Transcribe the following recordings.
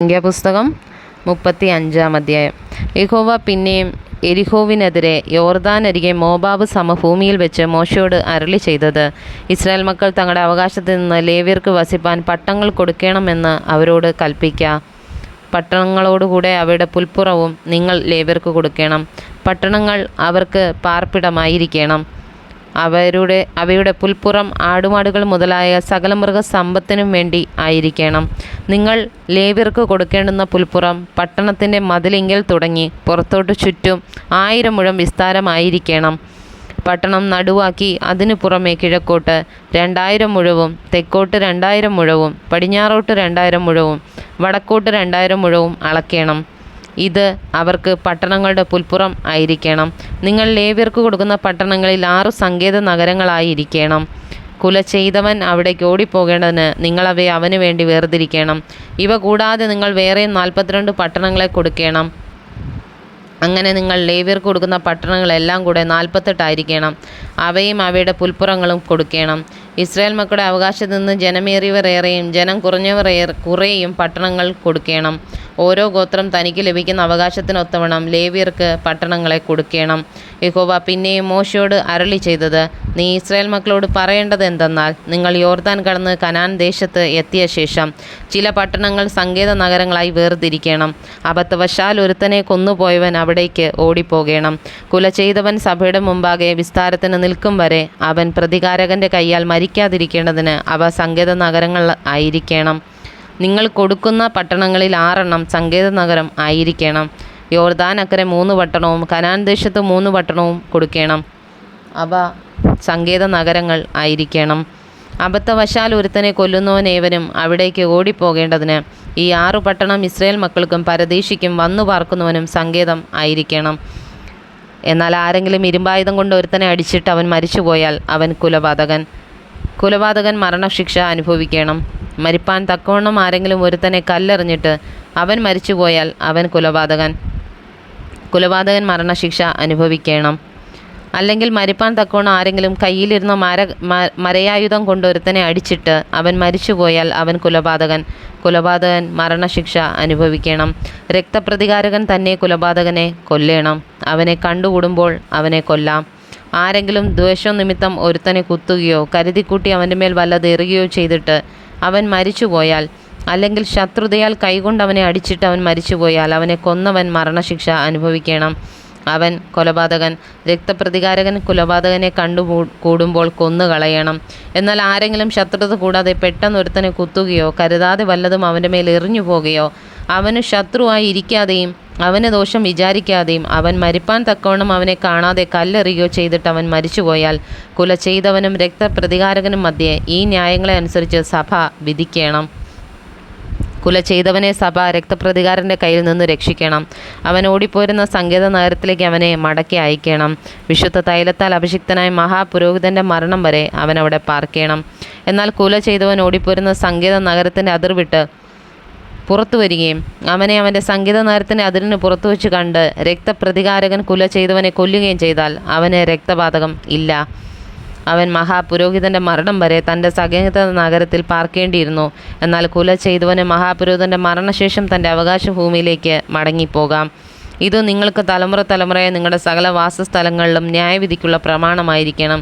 സംഖ്യാപുസ്തകം 35-ാം അധ്യായം. യഹോവ പിന്നെയും യെരിഹോവിനെതിരെ യോർദാനരികെ മോവാബ് സമഭൂമിയിൽ വെച്ച് മോശെയോട് അരുളിച്ചെയ്തത്, ഇസ്രായേൽ മക്കൾ തങ്ങളുടെ അവകാശത്തിൽ നിന്ന് ലേവ്യർക്ക് വസിപ്പാൻ പട്ടങ്ങൾ കൊടുക്കണമെന്ന് അവരോട് കൽപ്പിക്ക. പട്ടണങ്ങളോടുകൂടെ അവയുടെ പുൽപ്പുറവും നിങ്ങൾ ലേവ്യർക്ക് കൊടുക്കണം. പട്ടണങ്ങൾ അവർക്ക് പാർപ്പിടമായിരിക്കണം. അവയുടെ പുൽപ്പുറം ആടുമാടുകൾ മുതലായ സകല മൃഗസമ്പത്തിനും വേണ്ടി ആയിരിക്കണം. നിങ്ങൾ ലേവ്യർക്ക് കൊടുക്കേണ്ടുന്ന പുൽപ്പുറം പട്ടണത്തിൻ്റെ മതിലിങ്കൽ തുടങ്ങി പുറത്തോട്ട് ചുറ്റും 1000 മുഴം വിസ്താരമായിരിക്കണം. പട്ടണം നടുവാക്കി അതിനു പുറമെ കിഴക്കോട്ട് 2000 മുഴവും തെക്കോട്ട് 2000 മുഴവും പടിഞ്ഞാറോട്ട് 2000 മുഴവും വടക്കോട്ട് 2000 മുഴവും അളക്കേണം. ഇത് അവർക്ക് പട്ടണങ്ങളുടെ പുൽപ്പുറം ആയിരിക്കണം. നിങ്ങൾ ലേവ്യർക്ക് കൊടുക്കുന്ന പട്ടണങ്ങളിൽ 6 സങ്കേത നഗരങ്ങളായിരിക്കണം. കുല ചെയ്തവൻ അവിടേക്ക് ഓടിപ്പോകേണ്ടതിന് നിങ്ങളവയെ അവന് വേണ്ടി വേർതിരിക്കണം. ഇവ കൂടാതെ നിങ്ങൾ വേറെയും 42 പട്ടണങ്ങളെ കൊടുക്കണം. അങ്ങനെ നിങ്ങൾ ലേവ്യർക്ക് കൊടുക്കുന്ന പട്ടണങ്ങളെല്ലാം കൂടെ 48 ആയിരിക്കണം. അവയും അവയുടെ പുൽപ്പുറങ്ങളും കൊടുക്കണം. ഇസ്രായേൽ മക്കളുടെ അവകാശത്തിൽ നിന്ന് ജനമേറിയവർ ഏറെയും ജനം കുറഞ്ഞവർ കുറേയും പട്ടണങ്ങൾ കൊടുക്കണം. ഓരോ ഗോത്രം തനിക്ക് ലഭിക്കുന്ന അവകാശത്തിനൊത്തവണ്ണം ലേവ്യർക്ക് പട്ടണങ്ങളെ കൊടുക്കണം. യഹോവ പിന്നെയും മോശെയോട് അരുളിച്ചെയ്തത്, നീ ഇസ്രായേൽ മക്കളോട് പറയേണ്ടത് എന്തെന്നാൽ, നിങ്ങൾ യോർദാൻ കടന്ന് കനാൻ ദേശത്ത് എത്തിയ ശേഷം ചില പട്ടണങ്ങൾ സങ്കേത നഗരങ്ങളായി വേർതിരിക്കണം. അബദ്ധവശാൽ ഒരുത്തനെ കൊന്നുപോയവൻ അവിടേക്ക് ഓടിപ്പോകണം. കുല ചെയ്തവൻ സഭയുടെ മുമ്പാകെ വിസ്താരത്തിന് നിൽക്കും വരെ അവൻ പ്രതികാരകൻ്റെ കയ്യാൽ മരിക്കാതിരിക്കേണ്ടതിന് അവ സങ്കേത നഗരങ്ങൾ ആയിരിക്കണം. നിങ്ങൾ കൊടുക്കുന്ന പട്ടണങ്ങളിൽ 6 സങ്കേത നഗരം ആയിരിക്കണം. യോർദാൻ അക്കരെ 3 പട്ടണവും കനാൻ ദേശത്ത് 3 പട്ടണവും കൊടുക്കണം. അവ സങ്കേത നഗരങ്ങൾ ആയിരിക്കണം. അബദ്ധവശാൽ ഒരുത്തനെ കൊല്ലുന്നവനേവനും അവിടേക്ക് ഓടിപ്പോകേണ്ടതിന് ഈ 6 പട്ടണം ഇസ്രായേൽ മക്കൾക്കും പരദേശിക്കും വന്നു പാർക്കുന്നവനും സങ്കേതം ആയിരിക്കണം. എന്നാൽ ആരെങ്കിലും ഇരുമ്പായുധം കൊണ്ട് ഒരുത്തനെ അടിച്ചിട്ട് അവൻ മരിച്ചുപോയാൽ അവൻ കുലപാതകൻ മരണശിക്ഷ അനുഭവിക്കണം. മരിപ്പാൻ തക്കവണ്ണം ആരെങ്കിലും ഒരുത്തനെ കല്ലെറിഞ്ഞിട്ട് അവൻ മരിച്ചുപോയാൽ അവൻ കുലപാതകൻ മരണശിക്ഷ അനുഭവിക്കണം. അല്ലെങ്കിൽ മരിപ്പാൻ തക്കവണ്ണം ആരെങ്കിലും കയ്യിലിരുന്ന മരയായുധം കൊണ്ട് ഒരുത്തനെ അടിച്ചിട്ട് അവൻ മരിച്ചുപോയാൽ അവൻ കുലപാതകൻ മരണശിക്ഷ അനുഭവിക്കണം. രക്തപ്രതികാരകൻ തന്നെ കുലപാതകനെ കൊല്ലേണം. അവനെ കണ്ടുകൂടുമ്പോൾ അവനെ കൊല്ലാം. ആരെങ്കിലും ദ്വേഷം നിമിത്തം ഒരുത്തനെ കുത്തുകയോ കരുതിക്കൂട്ടി അവൻ്റെ മേൽ വല്ലത് എറിയുകയോ ചെയ്തിട്ട് അവൻ മരിച്ചുപോയാൽ, അല്ലെങ്കിൽ ശത്രുതയാൽ കൈകൊണ്ട് അവനെ അടിച്ചിട്ട് അവൻ മരിച്ചുപോയാൽ അവനെ കൊന്നവൻ മരണശിക്ഷ അനുഭവിക്കണം. അവൻ കൊലപാതകൻ. രക്തപ്രതികാരകൻ കുലപാതകനെ കൂടുമ്പോൾ കൊന്നുകളയണം. എന്നാൽ ആരെങ്കിലും ശത്രുത കൂടാതെ പെട്ടെന്ന് ഒരുത്തനെ കുത്തുകയോ കരുതാതെ വല്ലതും അവൻ്റെ മേൽ എറിഞ്ഞു പോകുകയോ അവന് ശത്രുവായി ഇരിക്കാതെയും അവന് ദോഷം വിചാരിക്കാതെയും അവൻ മരിപ്പാൻ തക്കവണ്ണം അവനെ കാണാതെ കല്ലെറിയുകയോ ചെയ്തിട്ട് അവൻ മരിച്ചുപോയാൽ കുല ചെയ്തവനും രക്തപ്രതികാരകനും മധ്യേ ഈ ന്യായങ്ങളെ അനുസരിച്ച് സഭ വിധിക്കണം. കുല ചെയ്തവനെ സഭ രക്തപ്രതികാരൻ്റെ കയ്യിൽ നിന്ന് രക്ഷിക്കണം. അവൻ ഓടിപ്പോരുന്ന സങ്കേത നഗരത്തിലേക്ക് അവനെ മടക്കി അയക്കണം. വിശുദ്ധ തൈലത്താൽ അഭിഷിക്തനായ മഹാപുരോഹിതൻ്റെ മരണം വരെ അവൻ അവിടെ പാർക്കണം. എന്നാൽ കുല ചെയ്തവൻ ഓടിപ്പോരുന്ന സങ്കേത നഗരത്തിൻ്റെ അതിർ വിട്ട് പുറത്തു വരികയും അവനെ അവൻ്റെ സങ്കേത നഗരത്തിൻ്റെ അതിരിന് പുറത്തു വെച്ച് കണ്ട് രക്തപ്രതികാരകൻ കുല ചെയ്തവനെ കൊല്ലുകയും ചെയ്താൽ അവന് രക്തപാതകം ഇല്ല. അവൻ മഹാപുരോഹിതൻ്റെ മരണം വരെ തൻ്റെ സങ്കേത നഗരത്തിൽ പാർക്കേണ്ടിയിരുന്നു. എന്നാൽ കുല ചെയ്തവന് മഹാപുരോഹിതൻ്റെ മരണശേഷം തൻ്റെ അവകാശ ഭൂമിയിലേക്ക് മടങ്ങിപ്പോകാം. ഇത് നിങ്ങൾക്ക് തലമുറയായി നിങ്ങളുടെ സകല വാസസ്ഥലങ്ങളിലും ന്യായവിധിക്കുള്ള പ്രമാണമായിരിക്കണം.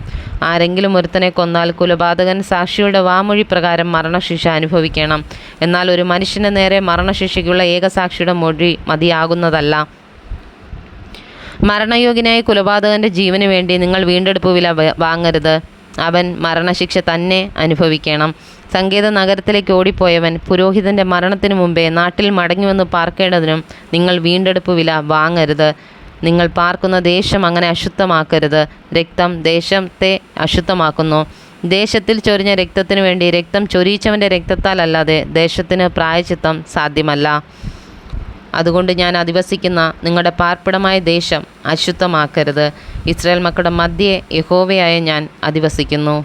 ആരെങ്കിലും ഒരുത്തനെ കൊന്നാൽ കുലപാതകൻ സാക്ഷിയുടെ വാമൊഴി പ്രകാരം മരണശിക്ഷ അനുഭവിക്കണം. എന്നാൽ ഒരു മനുഷ്യന് നേരെ മരണശിക്ഷയ്ക്കുള്ള ഏകസാക്ഷിയുടെ മൊഴി മതിയാകുന്നതല്ല. മരണയോഗ്യനായ കുലപാതകൻ്റെ ജീവന് വേണ്ടി നിങ്ങൾ വീണ്ടെടുപ്പ് വില വാങ്ങരുത്. അവൻ മരണശിക്ഷ തന്നെ അനുഭവിക്കണം. സങ്കേത നഗരത്തിലേക്ക് ഓടിപ്പോയവൻ പുരോഹിതൻ്റെ മരണത്തിനു മുമ്പേ നാട്ടിൽ മടങ്ങിവന്ന് പാർക്കേണ്ടതിനും നിങ്ങൾ വീണ്ടെടുപ്പ് വില വാങ്ങരുത്. നിങ്ങൾ പാർക്കുന്ന ദേശം അങ്ങനെ അശുദ്ധമാക്കരുത്. രക്തം ദേശത്തെ അശുദ്ധമാക്കുന്നു. ദേശത്തിൽ ചൊരിഞ്ഞ രക്തത്തിനു വേണ്ടി രക്തം ചൊരിയിച്ചവൻ്റെ രക്തത്താൽ അല്ലാതെ ദേശത്തിന് പ്രായശ്ചിത്തം സാധ്യമല്ല. അതുകൊണ്ട് ഞാൻ അധിവസിക്കുന്ന നിങ്ങളുടെ പാർപ്പിടമായ ദേശം അശുദ്ധമാക്കരുത്. ഇസ്രായേൽ മക്കളുടെ മധ്യേ യഹോവയായ ഞാൻ അധിവസിക്കുന്നു.